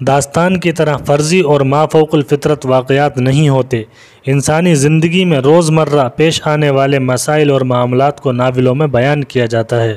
داستان کی طرح فرضی اور مافوق الفطرت واقعات نہیں ہوتے۔ انسانی زندگی میں روزمرہ پیش آنے والے مسائل اور معاملات کو ناولوں میں بیان کیا جاتا ہے۔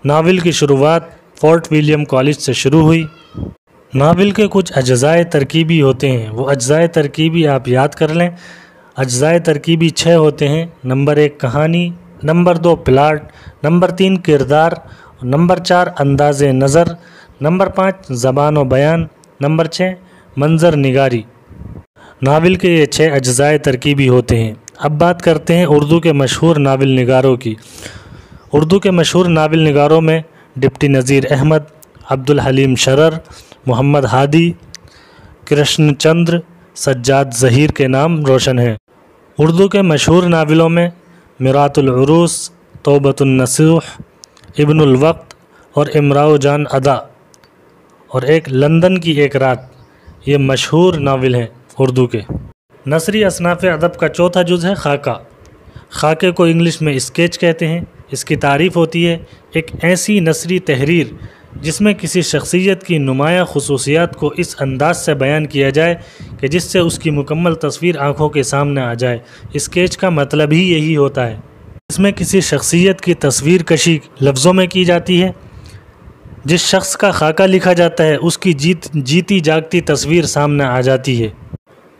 ناول کی شروعات فورٹ ولیم کالج سے شروع ہوئی۔ ناول کے کچھ اجزائے ترکیبی ہوتے ہیں، وہ اجزائے ترکیبی آپ یاد کر لیں۔ اجزائے ترکیبی 6 ہوتے ہیں۔ نمبر 1 کہانی، نمبر 2 پلاٹ، نمبر 3 کردار، نمبر 4 انداز نظر، نمبر 5 زبان و بیان، نمبر 6 منظر نگاری۔ ناول کے یہ 6 اجزائے ترکیبی ہوتے ہیں۔ اب بات کرتے ہیں اردو کے مشہور ناول نگاروں کی۔ اردو کے مشہور ناول نگاروں میں ڈپٹی نذیر احمد، عبدالحلیم شرر، محمد ہادی، کرشن چندر، سجاد ظہیر کے نام روشن ہیں۔ اردو کے مشہور ناولوں میں میرات العروس، توبۃ النصوح، ابن الوقت اور امراؤ جان ادا اور ایک لندن کی ایک رات، یہ مشہور ناول ہیں اردو کے۔ نثری اصناف ادب کا چوتھا جز ہے خاکہ۔ خاکے کو انگلش میں اسکیچ کہتے ہیں۔ اس کی تعریف ہوتی ہے ایک ایسی نثری تحریر جس میں کسی شخصیت کی نمایاں خصوصیات کو اس انداز سے بیان کیا جائے کہ جس سے اس کی مکمل تصویر آنکھوں کے سامنے آ جائے۔ اسکیچ کا مطلب ہی یہی ہوتا ہے۔ اس میں کسی شخصیت کی تصویر کشی لفظوں میں کی جاتی ہے۔ جس شخص کا خاکہ لکھا جاتا ہے اس کی جیتی جاگتی تصویر سامنے آ جاتی ہے۔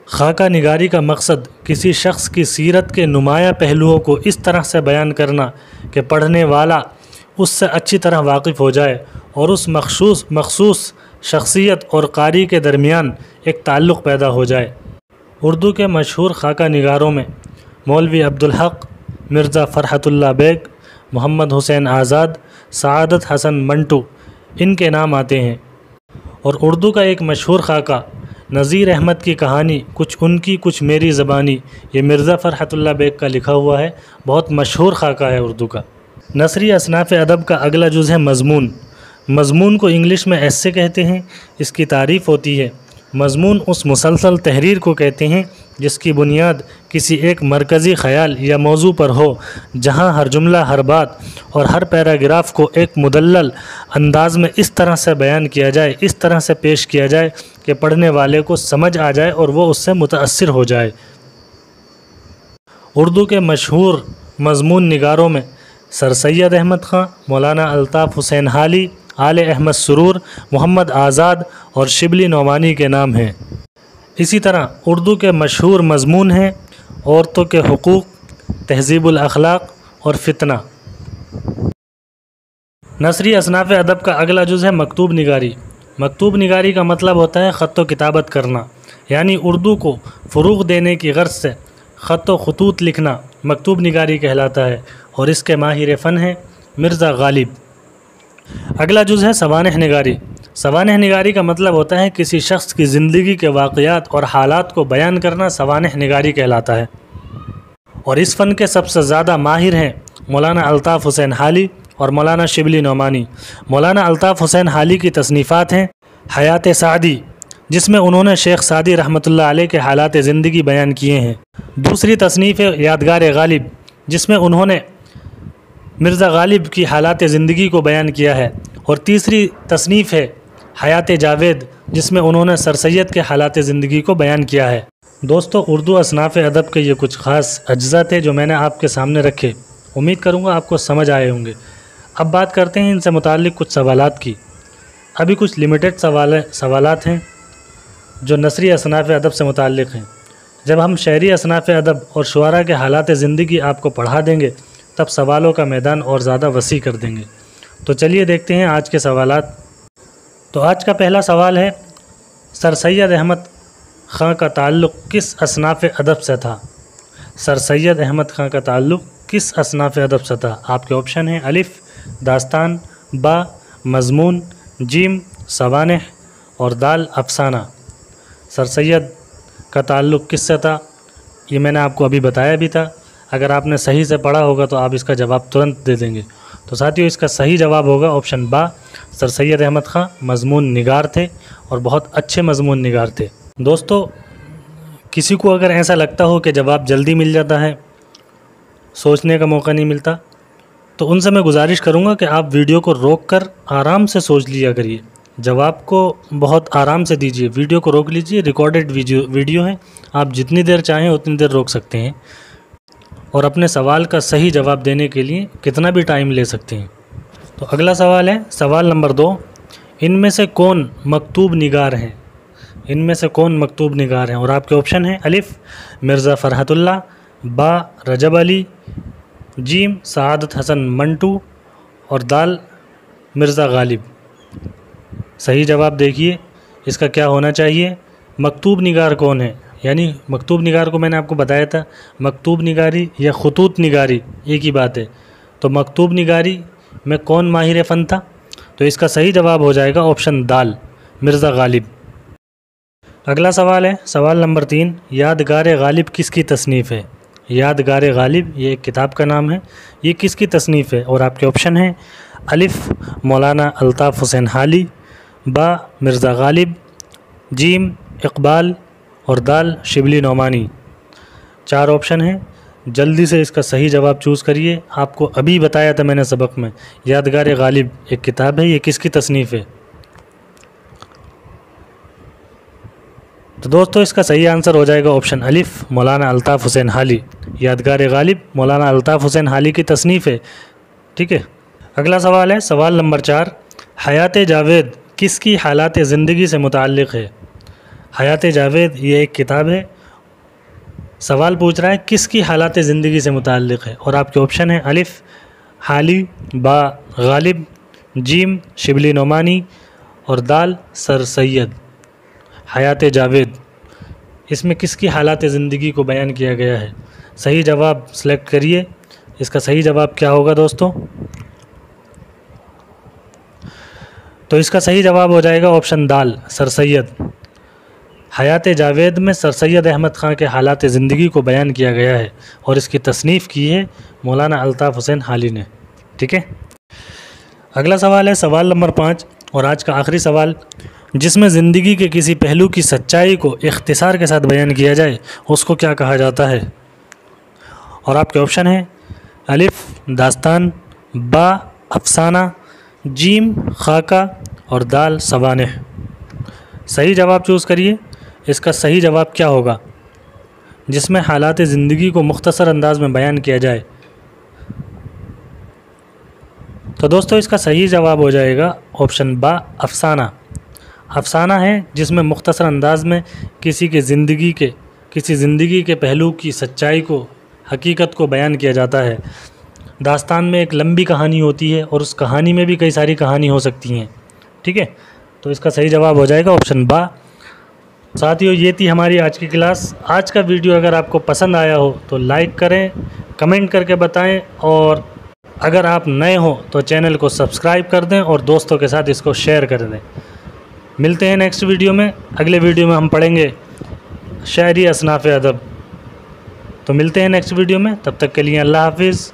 خاکہ نگاری کا مقصد کسی شخص کی سیرت کے نمایاں پہلوؤں کو اس طرح سے بیان کرنا کہ پڑھنے والا اس سے اچھی طرح واقف ہو جائے اور اس مخصوص شخصیت اور قاری کے درمیان ایک تعلق پیدا ہو جائے۔ اردو کے مشہور خاکہ نگاروں میں مولوی عبدالحق، مرزا فرحت اللہ بیگ، محمد حسین آزاد، سعادت حسن منٹو ان کے نام آتے ہیں۔ اور اردو کا ایک مشہور خاکہ نذیر احمد کی کہانی کچھ ان کی کچھ میری زبانی، یہ مرزا فرحت اللہ بیگ کا لکھا ہوا ہے، بہت مشہور خاکہ ہے اردو کا۔ نثری اصناف ادب کا اگلا جز ہے مضمون۔ مضمون کو انگلش میں ایسے کہتے ہیں۔ اس کی تعریف ہوتی ہے مضمون اس مسلسل تحریر کو کہتے ہیں جس کی بنیاد کسی ایک مرکزی خیال یا موضوع پر ہو، جہاں ہر جملہ، ہر بات اور ہر پیراگراف کو ایک مدلل انداز میں اس طرح سے بیان کیا جائے، اس طرح سے پیش کیا جائے کہ پڑھنے والے کو سمجھ آ جائے اور وہ اس سے متاثر ہو جائے۔ اردو کے مشہور مضمون نگاروں میں سر سید احمد خان، مولانا الطاف حسین حالی، آل احمد سرور، محمد آزاد اور شبلی نعمانی کے نام ہیں۔ اسی طرح اردو کے مشہور مضمون ہیں عورتوں کے حقوق، تہذیب الاخلاق اور فتنہ۔ نثری اصناف ادب کا اگلا جز ہے مکتوب نگاری۔ مکتوب نگاری کا مطلب ہوتا ہے خط و کتابت کرنا، یعنی اردو کو فروغ دینے کی غرض سے خط و خطوط لکھنا مکتوب نگاری کہلاتا ہے، اور اس کے ماہر فن ہیں مرزا غالب۔ اگلا جز ہے سوانح نگاری۔ سوانح نگاری کا مطلب ہوتا ہے کسی شخص کی زندگی کے واقعات اور حالات کو بیان کرنا سوانح نگاری کہلاتا ہے، اور اس فن کے سب سے زیادہ ماہر ہیں مولانا الطاف حسین حالی اور مولانا شبلی نعمانی۔ مولانا الطاف حسین حالی کی تصنیفات ہیں حیات سعدی، جس میں انہوں نے شیخ سعدی رحمۃ اللہ علیہ کے حالات زندگی بیان کیے ہیں۔ دوسری تصنیف ہے یادگار غالب، جس میں انہوں نے مرزا غالب کی حالات زندگی کو بیان کیا ہے، اور تیسری تصنیف ہے حیات جاوید، جس میں انہوں نے سر سید کے حالات زندگی کو بیان کیا ہے۔ دوستو، اردو اصناف ادب کے یہ کچھ خاص اجزاء تھے جو میں نے آپ کے سامنے رکھے۔ امید کروں گا آپ کو سمجھ آئے ہوں گے۔ اب بات کرتے ہیں ان سے متعلق کچھ سوالات کی۔ ابھی کچھ لمیٹڈ سوالات ہیں جو نثری اصناف ادب سے متعلق ہیں۔ جب ہم شعری اصناف ادب اور شعراء کے حالات زندگی آپ کو پڑھا دیں گے تب سوالوں کا میدان اور زیادہ وسیع کر دیں گے۔ تو چلیے دیکھتے ہیں آج کے سوالات۔ تو آج کا پہلا سوال ہے سر سید احمد خان کا تعلق کس اصناف ادب سے تھا؟ سر سید احمد خان کا تعلق کس اصناف ادب سے تھا؟ آپ کے آپشن ہیں الف داستان، با مضمون، جیم سوانح اور دال افسانہ۔ سر سید کا تعلق کس سے تھا؟ یہ میں نے آپ کو ابھی بتایا بھی تھا۔ اگر آپ نے صحیح سے پڑھا ہوگا تو آپ اس کا جواب ترنت دے دیں گے۔ تو ساتھیو، اس کا صحیح جواب ہوگا آپشن با، سر سید احمد خان مضمون نگار تھے اور بہت اچھے مضمون نگار تھے۔ دوستو، کسی کو اگر ایسا لگتا ہو کہ جواب جلدی مل جاتا ہے، سوچنے کا موقع نہیں ملتا، تو ان سے میں گزارش کروں گا کہ آپ ویڈیو کو روک کر آرام سے سوچ لیا کریے۔ جواب کو بہت آرام سے دیجیے، ویڈیو کو روک لیجیے، ریکارڈڈ ویڈیو ہے، آپ جتنی دیر چاہیں اتنی دیر روک سکتے ہیں اور اپنے سوال کا صحیح جواب دینے کے لیے کتنا بھی ٹائم لے سکتے ہیں۔ تو اگلا سوال ہے سوال نمبر 2، ان میں سے کون مکتوب نگار ہیں؟ ان میں سے کون مکتوب نگار ہیں؟ اور آپ کے آپشن ہیں الف مرزا فرحت اللہ، با رجب علی، جیم سعادت حسن منٹو اور دال مرزا غالب۔ صحیح جواب دیکھیے اس کا کیا ہونا چاہیے۔ مکتوب نگار کون ہے؟ یعنی مکتوب نگار کو میں نے آپ کو بتایا تھا مکتوب نگاری یا خطوط نگاری ایک ہی بات ہے، تو مکتوب نگاری میں کون ماہر فن تھا؟ تو اس کا صحیح جواب ہو جائے گا آپشن دال مرزا غالب۔ اگلا سوال ہے سوال نمبر 3، یادگار غالب کس کی تصنیف ہے؟ یادگار غالب یہ ایک کتاب کا نام ہے، یہ کس کی تصنیف ہے؟ اور آپ کے آپشن ہیں الف مولانا الطاف حسین حالی، با مرزا غالب، جیم اقبال اور دال شبلی نعمانی۔ 4 آپشن ہیں، جلدی سے اس کا صحیح جواب چوز کریے۔ آپ کو ابھی بتایا تھا میں نے سبق میں یادگار غالب ایک کتاب ہے، یہ کس کی تصنیف ہے؟ تو دوستو اس کا صحیح آنسر ہو جائے گا آپشن الف مولانا الطاف حسین حالی۔ یادگار غالب مولانا الطاف حسین حالی کی تصنیف ہے، ٹھیک ہے۔ اگلا سوال ہے سوال نمبر 4، حیات جاوید کس کی حالات زندگی سے متعلق ہے؟ حیات جاوید یہ ایک کتاب ہے، سوال پوچھ رہا ہے کس کی حالات زندگی سے متعلق ہے؟ اور آپ کے آپشن ہیں الف حالی، با غالب، جیم شبلی نعمانی اور دال سر سید۔ حیات جاوید اس میں کس کی حالات زندگی کو بیان کیا گیا ہے؟ صحیح جواب سلیکٹ کریے، اس کا صحیح جواب کیا ہوگا دوستو؟ تو اس کا صحیح جواب ہو جائے گا آپشن دال سر سید۔ حیات جاوید میں سر سید احمد خان کے حالات زندگی کو بیان کیا گیا ہے اور اس کی تصنیف کی ہے مولانا الطاف حسین حالی نے، ٹھیک ہے۔ اگلا سوال ہے سوال نمبر 5 اور آج کا آخری سوال، جس میں زندگی کے کسی پہلو کی سچائی کو اختصار کے ساتھ بیان کیا جائے اس کو کیا کہا جاتا ہے؟ اور آپ کے آپشن ہیں الف داستان، با افسانہ، جیم خاکہ اور دال سوانح۔ صحیح جواب چوز کریے، اس کا صحیح جواب کیا ہوگا جس میں حالات زندگی کو مختصر انداز میں بیان کیا جائے؟ تو دوستو اس کا صحیح جواب ہو جائے گا آپشن با افسانہ۔ افسانہ ہے جس میں مختصر انداز میں کسی زندگی کے پہلو کی سچائی کو، حقیقت کو بیان کیا جاتا ہے۔ داستان میں ایک لمبی کہانی ہوتی ہے اور اس کہانی میں بھی کئی ساری کہانی ہو سکتی ہیں، ٹھیک ہے۔ تو اس کا صحیح جواب ہو جائے گا آپشن با۔ ساتھیو یہ تھی ہماری آج کی کلاس۔ آج کا ویڈیو اگر آپ کو پسند آیا ہو تو لائک کریں، کمنٹ کر کے بتائیں، اور اگر آپ نئے ہوں تو چینل کو سبسکرائب کر دیں اور دوستوں کے ساتھ اس کو شیئر کر دیں۔ ملتے ہیں نیکسٹ ویڈیو میں۔ اگلے ویڈیو میں ہم پڑھیں گے شاعری اصناف ادب۔ تو ملتے ہیں نیکسٹ ویڈیو میں، تب تک کے لیے اللہ حافظ۔